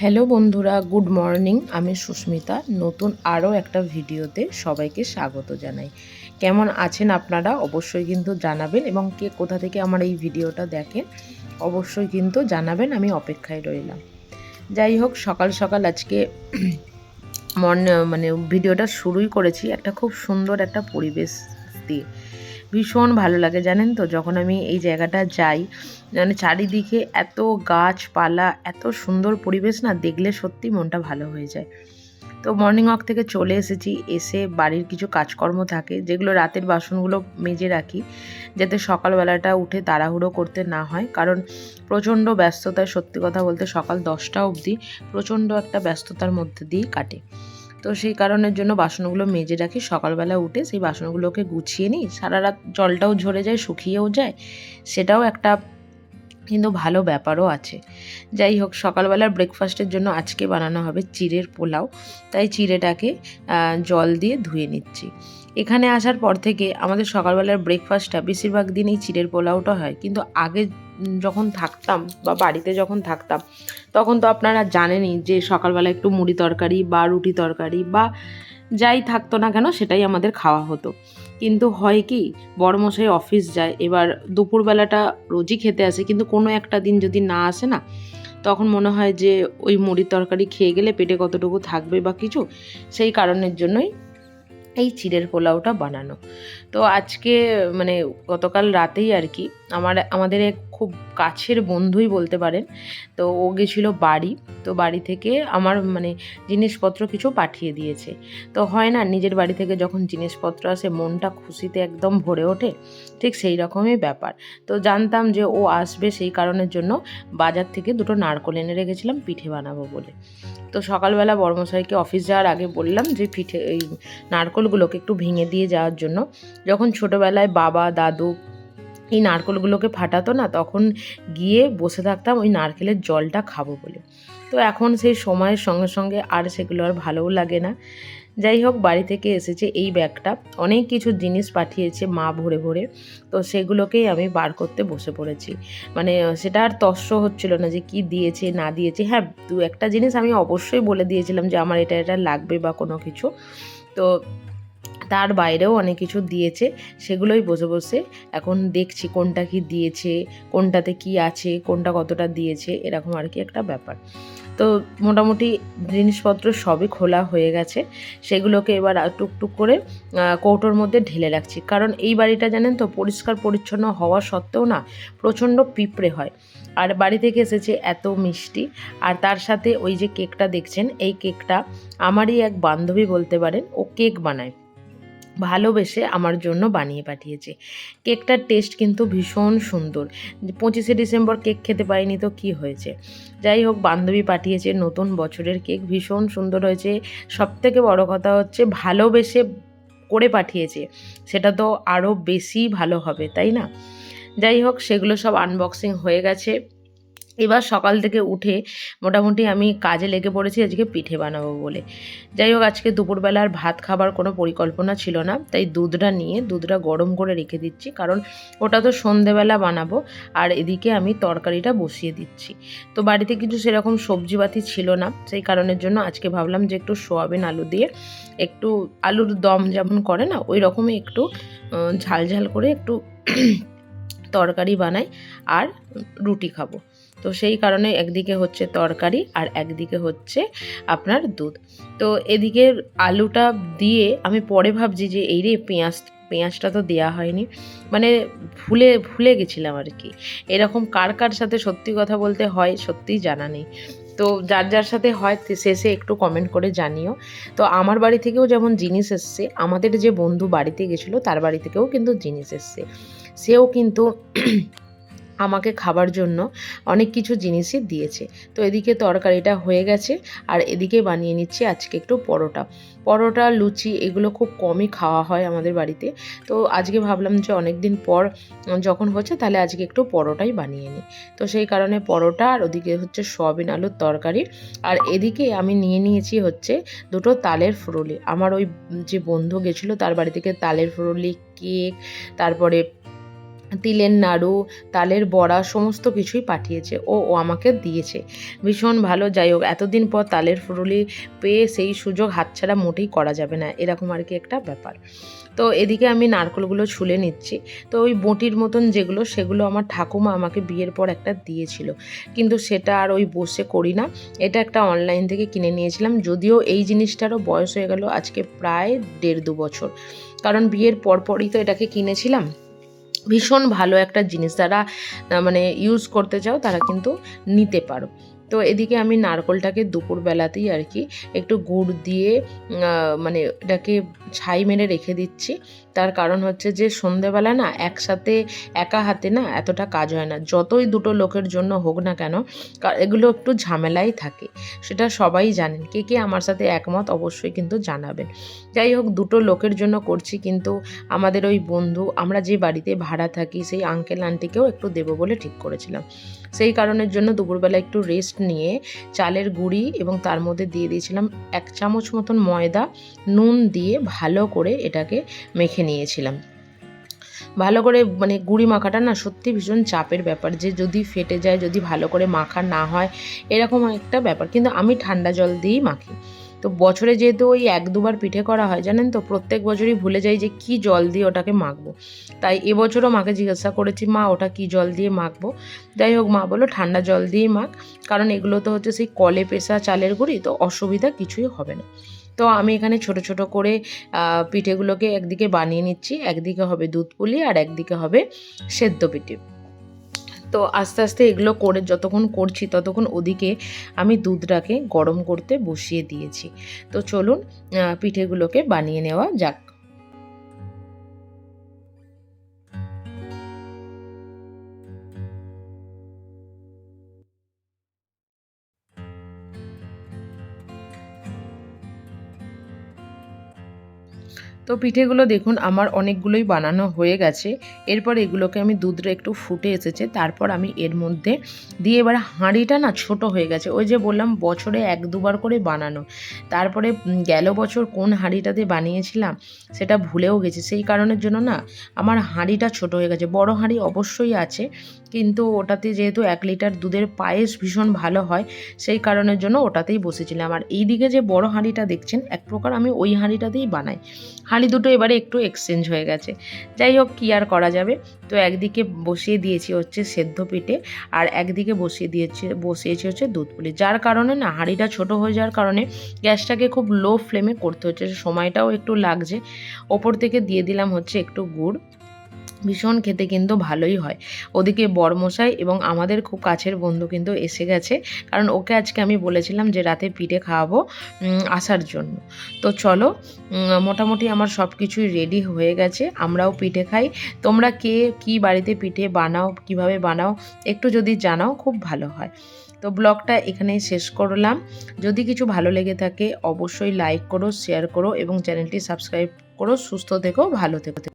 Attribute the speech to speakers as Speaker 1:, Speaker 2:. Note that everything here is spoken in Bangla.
Speaker 1: হ্যালো বন্ধুরা, গুড মর্নিং। আমি সুস্মিতা। নতুন আরও একটা ভিডিওতে সবাইকে স্বাগত জানাই। কেমন আছেন আপনারা অবশ্যই কিন্তু জানাবেন, এবং কে কোথা থেকে আমার এই ভিডিওটা দেখেন অবশ্যই কিন্তু জানাবেন। আমি অপেক্ষায় রইলাম। যাই হোক, সকাল সকাল আজকে ভিডিওটা শুরুই করেছি একটা খুব সুন্দর একটা পরিবেশ দিয়ে। ভীষণ ভালো লাগে জানেন তো, যখন আমি এই জায়গাটা যাই, মানে চারিদিকে এত গাছপালা, এত সুন্দর পরিবেশ না, দেখলে সত্যি মনটা ভালো হয়ে যায়। তো মর্নিং ওয়াক থেকে চলে এসেছি, এসে বাড়ির কিছু কাজকর্ম থাকে যেগুলো রাতের বাসনগুলো মেজে রাখি, যাতে সকালবেলাটা উঠে তাড়াহুড়ো করতে না হয়। কারণ প্রচণ্ড ব্যস্ততায়, সত্যি কথা বলতে সকাল 10টা অবধি প্রচণ্ড একটা ব্যস্ততার মধ্যে দিয়েই কাটে। তো সেই কারণের জন্য বাসনগুলো মেজে রাখি, সকালবেলা উঠে সেই বাসনগুলোকে গুছিয়ে নিই। সারা রাত জলটাও ঝরে যায়, শুকিয়েও যায়, সেটাও একটা কিন্তু ভালো ব্যাপারও আছে। যাই হোক, সকালবেলার ব্রেকফাস্টের জন্য আজকে বানানো হবে চিড়ের পোলাও। তাই চিড়েটাকে জল দিয়ে ধুয়ে নিচ্ছি। এখানে আসার পর থেকে আমাদের সকালবেলার ব্রেকফাস্টটা বেশিরভাগ দিন এই চিড়ের পোলাওটা হয়। কিন্তু আগে যখন থাকতাম বা বাড়িতে যখন থাকতাম, তখন তো আপনারা জানেনই যে সকালবেলা একটু মুড়ি তরকারি বা রুটি তরকারি বা যাই থাকতো না কেন সেটাই আমাদের খাওয়া হতো। কিন্তু হয় কি, বড়মশাই অফিস যায়, এবার দুপুরবেলাটা রোজই খেতে আসে, কিন্তু কোনো একটা দিন যদি না আসে না, তখন মনে হয় যে ওই মুড়ির তরকারি খেয়ে গেলে পেটে কতটুকু থাকবে বা কিছু, সেই কারণের জন্যই এই চিড়ের পোলাওটা বানানো। তো আজকে মানে গতকাল রাতেই আর কি আমাদের এক খুব কাছের বন্ধুই বলতে পারেন, তো ও গেছিলো বাড়ি। তো বাড়ি থেকে আমার জিনিসপত্র কিছু পাঠিয়ে দিয়েছে। তো হয় না, নিজের বাড়ি থেকে যখন জিনিসপত্র আসে মনটা খুশিতে একদম ভরে ওঠে, ঠিক সেই রকমই ব্যাপার। তো জানতাম যে ও আসবে, সেই কারণের জন্য বাজার থেকে দুটো নারকোল এনে রেখেছিলাম পিঠে বানাবো বলে। তো সকালবেলা বড়মশাইকে অফিস যাওয়ার আগে বললাম যে এই নারকোলগুলোকে একটু ভেঙে দিয়ে যাওয়ার জন্য। যখন ছোটোবেলায় বাবা দাদু এই নারকেলগুলোকে ফাটাতো না, তখন গিয়ে বসে থাকতাম ওই নারকেলের জলটা খাবো বলে। তো এখন সেই সময়ের সঙ্গে সঙ্গে আর সেগুলো আর ভালোও লাগে না। যাই হোক, বাড়ি থেকে এসেছে এই ব্যাগটা, অনেক কিছু জিনিস পাঠিয়েছে মা ভরে ভরে। তো সেগুলোকেই আমি বার করতে বসে পড়েছি। সেটা আর তস্য হচ্ছিল না যে কি দিয়েছে না দিয়েছে। হ্যাঁ, দু একটা জিনিস আমি অবশ্যই বলে দিয়েছিলাম যে আমার এটা এটা লাগবে বা কোনো কিছু। তো তার বাইরেও অনেক কিছু দিয়েছে, সেগুলোই বসে বসে এখন দেখছি কোনটা কি দিয়েছে, কোনটাতে কি আছে, কোনটা কতটা দিয়েছে, এরকম আর কি একটা ব্যাপার। তো মোটামুটি জিনিসপত্র সবই খোলা হয়ে গেছে। সেগুলোকে এবার টুকটুক করে কৌটোর মধ্যে ঢেলে রাখছি। কারণ এই বাড়িটা জানেন তো, পরিষ্কার পরিচ্ছন্ন হওয়া সত্ত্বেও না প্রচণ্ড পিঁপড়ে হয়। আর বাড়ি থেকে এসেছে এত মিষ্টি, আর তার সাথে ওই যে কেকটা দেখছেন, এই কেকটা আমারই এক বান্ধবী বলতে পারেন, ও কেক বানায়, ভালোবেসে আমার জন্য বানিয়ে পাঠিয়েছে। কেকটার টেস্ট কিন্তু ভীষণ সুন্দর। 25শে ডিসেম্বর কেক খেতে পারিনি তো কি হয়েছে। যাই হোক, বান্ধবী পাঠিয়েছে নতুন বছরের কেক, ভীষণ সুন্দর হয়েছে। সবথেকে বড় কথা হচ্ছে ভালোবেসে করে পাঠিয়েছে, সেটা তো আরও বেশি ভালো হবে, তাই না? যাই হোক, সেগুলো সব আনবক্সিং হয়ে গেছে। এবার সকাল থেকে উঠে মোটামুটি আমি কাজে লেগে পড়েছি আজকে পিঠে বানাবো বলে। যাই হোক, আজকে দুপুরবেলার ভাত খাবার কোনো পরিকল্পনা ছিল না, তাই দুধটা গরম করে রেখে দিচ্ছি, কারণ ওটা তো সন্ধেবেলা বানাবো। আর এদিকে আমি তরকারিটা বসিয়ে দিচ্ছি। তো বাড়িতে কিছু সেরকম সবজিপাতি ছিল না, সেই কারণের জন্য আজকে ভাবলাম যে একটু সোয়াবিন আলু দিয়ে, একটু আলুর দম যেমন করে না, ওই রকমই একটু ঝাল ঝাল করে একটু তরকারি বানাই আর রুটি খাবো। তো সেই কারণে একদিকে হচ্ছে তরকারি আর একদিকে হচ্ছে আপনার দুধ। তো এদিকে আলুটা দিয়ে আমি পরে ভাবছি যে এই রে পেঁয়াজটা তো দেয়া হয়নি, ভুলে গেছিলাম আর কি। এরকম কার কার সাথে সত্যি কথা বলতে হয় সত্যিই জানা নেই। তো যার যার সাথে হয় শেষে একটু কমেন্ট করে জানিও। তো আমার বাড়ি থেকেও যেমন জিনিস এসছে, আমাদের যে বন্ধু বাড়িতে গেছিলো তার বাড়ি থেকেও কিন্তু জিনিস এসছে। সেও কিন্তু আমাকে খাবার জন্য অনেক কিছু জিনিসই দিয়েছে। তো এদিকে তরকারিটা হয়ে গেছে, আর এদিকে বানিয়ে নিচ্ছি আজকে একটু পরোটা লুচি এগুলো খুব কমই খাওয়া হয় আমাদের বাড়িতে। তো আজকে ভাবলাম যে অনেক দিন পর যখন হচ্ছে, তাহলে আজকে একটু পরোটাই বানিয়ে নিই। তো সেই কারণে পরোটা, আর ওদিকে হচ্ছে সয়াবিন আলুর তরকারি। আর এদিকে আমি নিয়ে নিয়েছি হচ্ছে দুটো তালের ফুরুলি। আমার ওই যে বন্ধু গেছিলো তার বাড়ি থেকে তালের ফুরুলি, কেক, তারপরে তিলের নাড়ু, তালের বড়া সমস্ত কিছুই পাঠিয়েছে, ও আমাকে দিয়েছে। ভীষণ ভালো। যাই হোক, এতদিন পর তালের ফুরুলি পেয়ে সেই সুযোগ হাতছাড়া মোটেই করা যাবে না, এরকম আর কি একটা ব্যাপার। তো এদিকে আমি নারকেলগুলো ছুলে নিচ্ছি। তো ওই বঁটির মতন যেগুলো, সেগুলো আমার ঠাকুমা আমাকে বিয়ের পর একটা দিয়েছিল, কিন্তু সেটা আর ওই বসে করি না। এটা একটা অনলাইন থেকে কিনে নিয়েছিলাম, যদিও এই জিনিসটারও বয়স হয়ে গেল আজকে প্রায় 1.5-2 বছর, কারণ বিয়ের পরপরই তো এটাকে কিনেছিলাম। ভীষণ ভালো একটা জিনিস, যারা মানে ইউজ করতে চাও তারা কিন্তু নিতে পারো। তো এদিকে আমি নারকেলটাকে দুপুরবেলাতেই আর কি একটু গুড় দিয়ে মানে এটাকে ছাই মেরে রেখে দিচ্ছি। তার কারণ হচ্ছে যে সন্ধেবেলা না একসাথে একা হাতে না এতটা কাজ হয় না, যতই দুটো লোকের জন্য হোক না কেন, এগুলো একটু ঝামেলাই থাকে, সেটা সবাই জানেন। কে কে আমার সাথে একমত অবশ্যই কিন্তু জানাবেন। যাই হোক, দুটো লোকের জন্য করছি, কিন্তু আমাদের ওই বন্ধু, আমরা যে বাড়িতে ভাড়া থাকি, সেই আঙ্কেল আন্টিকেও একটু দেবো বলে ঠিক করেছিলাম। সেই কারণের জন্য দুপুরবেলা একটু রেস্ট নিয়ে চালের গুঁড়ি এবং তার মধ্যে দিয়ে দিয়েছিলাম 1 চামচ মতন ময়দা, নুন দিয়ে ভালো করে এটাকে মেখে নিয়েছিলাম। ভালো করে মানে গুঁড়ি মাখাটা না সত্যি ভীষণ চাপের ব্যাপার, যে যদি ফেটে যায়, যদি ভালো করে মাখা না হয়, এরকম একটা ব্যাপার। কিন্তু আমি ঠান্ডা জল দিয়েই মাখি। তো বছরে যেহেতু ওই 1-2 বার পিঠে করা হয়, জানেন তো, প্রত্যেক বছরই ভুলে যাই যে কি জল দিয়ে ওটাকে মাখবো। তাই এবছরও মাকে জিজ্ঞাসা করেছি, মা ওটা কি জল দিয়ে মাখবো? যাই হোক, মা বললো ঠান্ডা জল দিয়েই মাখ, কারণ এগুলো তো হচ্ছে সেই কলে পেশা চালের গুঁড়ি, তো অসুবিধা কিছুই হবে না। তো আমি এখানে ছোট ছোট করে পিঠেগুলোকে একদিকে বানিয়ে নিচ্ছি, একদিকে হবে দুধ পুলি আর একদিকে হবে সেদ্ধ পিঠে। তো আস্তে আস্তে এগুলো করে যতক্ষণ করছি ততক্ষণ ওদিকে আমি দুধটাকে গরম করতে বসিয়ে দিয়েছি। তো চলুন পিঠেগুলোকে বানিয়ে নেওয়া যাক। তো পিঠেগুলো দেখুন আমার অনেকগুলোই বানানো হয়ে গেছে। এরপর এগুলোকে আমি দুধটা একটু ফুটে এসেছে, তারপর আমি এর মধ্যে দিয়ে, এবার হাঁড়িটা না ছোট হয়ে গেছে, ওই যে বললাম বছরে 1-2 বার করে বানানো। তারপরে গেল বছর কোন হাঁড়িটাতে বানিয়েছিলাম সেটা ভুলেও গেছি, সেই কারণের জন্য না আমার হাঁড়িটা ছোট হয়ে গেছে। বড় হাঁড়ি অবশ্যই আছে, কিন্তু ওটাতে যেহেতু 1 লিটার দুধের পায়েস ভীষণ ভালো হয়, সেই কারণের জন্য ওটাতেই বসেছিলাম। আর এইদিকে যে বড় হাঁড়িটা দেখছেন, এক প্রকার আমি ওই হাঁড়িটাতেই বানাই। হাঁড়ি দুটো এবারে একটু এক্সচেঞ্জ হয়ে গেছে। যাই হোক, কী আর করা যাবে। তো একদিকে বসিয়ে দিয়েছি হচ্ছে সেদ্ধ পিঠে, আর একদিকে বসিয়েছি হচ্ছে দুধ পুলি। যার কারণে না হাঁড়িটা ছোট হয়ে যাওয়ার কারণে গ্যাসটাকে খুব লো ফ্লেমে করতে হচ্ছে, সময়টাও একটু লাগছে। ওপর থেকে দিয়ে দিলাম হচ্ছে একটু গুড়। ভীষণ খেতে কিন্তু ভালোই হয়। ওদিকে বরমশাই এবং আমাদের খুব কাছের বন্ধু কিন্তু এসে গেছে, কারণ ওকে আজকে আমি বলেছিলাম যে রাতে পিঠে খাওয়াবো আসার জন্য। তো চলো, মোটামুটি আমার সব কিছুই রেডি হয়ে গেছে, আমরাও পিঠে খাই। তোমরা কে কী বাড়িতে পিঠে বানাও, কিভাবে বানাও একটু যদি জানাও খুব ভালো হয়। তো ব্লগটা এখানেই শেষ করলাম। যদি কিছু ভালো লেগে থাকে অবশ্যই লাইক করো, শেয়ার করো এবং চ্যানেলটি সাবস্ক্রাইব করো। সুস্থ থেকো, ভালো থেকো।